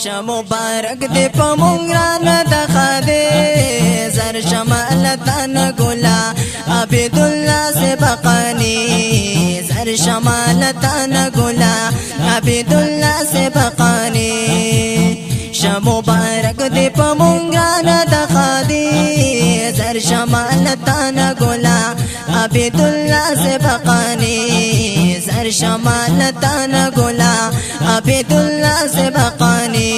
شه مبارک دی په مونږ رانه د خدای زر شمالتان ګلا عبد الله سبقانی زر شمالتان ګلا عبد الله سبقانی شه مبارک دی په مونږ رانه د خدای زر شمالتان ګلا عبد الله سبقانی زر شمالتان ګلا عبد الله سبقانی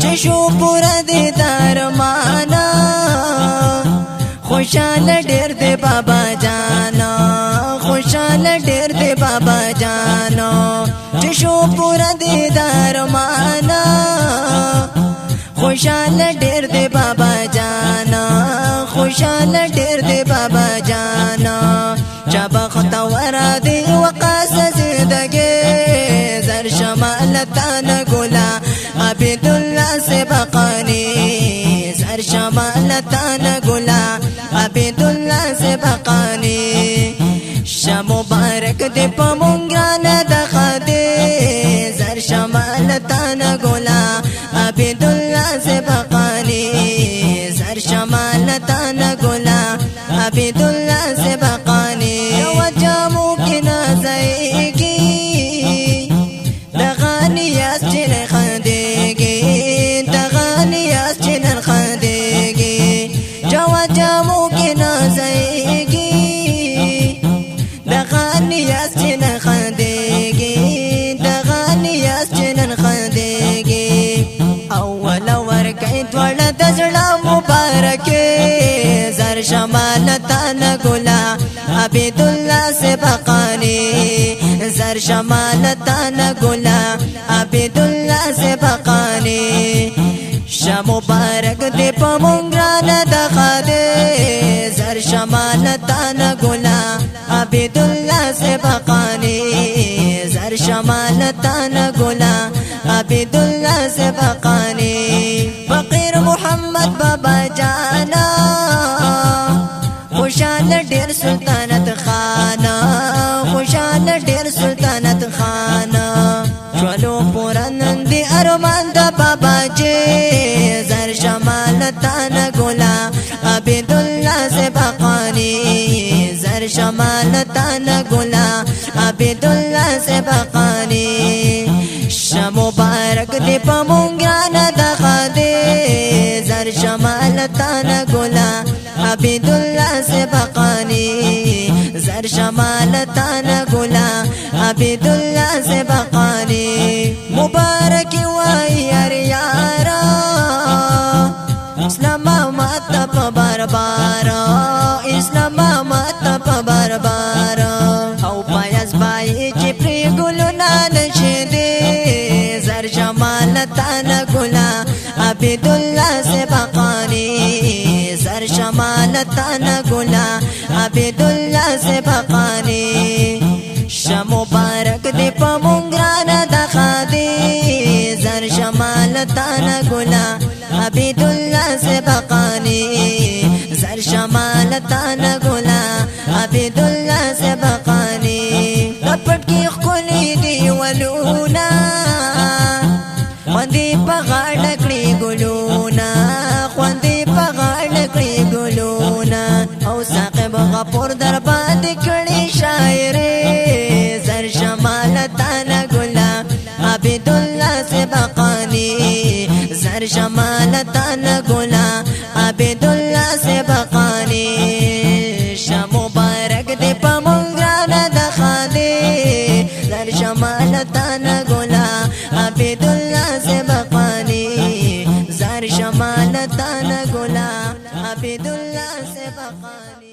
چشو پور دی درمانا خوشال ډیر دی بابا جانا خوشال ډیر دی بابا جانا چشو پور دی درمانا خوشال ډیر دی بابا جانا خوشال ډیر دی بابا جانا چابا خطا ورا دی وقاس زندگی زر شمالتان ګلا عبد الله سبقانی زر شمالتان ګلا عبد الله سبقانی شه مبارک دی په مونږ رانه د خدای زر شمالتان ګلا عبد الله سبقانی زر شمالتان ګلا عبد الله سبقانی وجامو کنا زایگی دغانی اس چن خندگی دغانی اس چن خندگی جامو کنا زایگی دغانی اس چن خندگی دغانی اس چن خندگی اول ورکای دوړه د زړه مبارک زر شمالتان ګلا عبد الله سبقانی زر شمالتان ګلا عبد الله سبقانی شه مبارک دی په مونږ رانه د خدای زر شمالتان ګلا عبد الله سبقانی زر شمالتان ګلا عبد الله سبقانی فقیر محمد بابا جانا خوشال ډیر سلطنت خانا خوشال ډیر سلطنت خانا چلو پوران دی ارمان د بابا جی زر شمالتان ګلا عبد الله سبقانی زر شمالتان ګلا عبد الله سبقانی شه مبارک دی په مونږ رانه د خدای زر شمالتان ګلا عبد الله سبقانی زر شمالتان ګلا عبد الله سبقانی مبارک وای یار یارا اسلام مات په باربارا اسلام مات په باربارا او پایز بای چې پری ګلونه نشدي زر شمالتان ګلا عبد الله سبقانی زر شمالتان ګلا عبد الله سبقانی شه مبارک دی په مونږ رانه د خدای زر شمالتان ګلا عبد الله سبقانی زر شمالتان ګلا عبد الله سبقانی لپټ کې خولي دی ولونا خوندې په غاړه کړې ګلونا خوندې په غاړه کړې ګلونا او ساقب غفور در باندې کړې شاعرې زر شمالتان ګلا عبد الله سبقانی زر شمالتان ګلا عبد الله سبقانی شه مبارک دی په مونږ رانه د خدای زر شمالتان ګلا عبد الله سبقانی زر شمالتان ګلا عبد الله سبقانی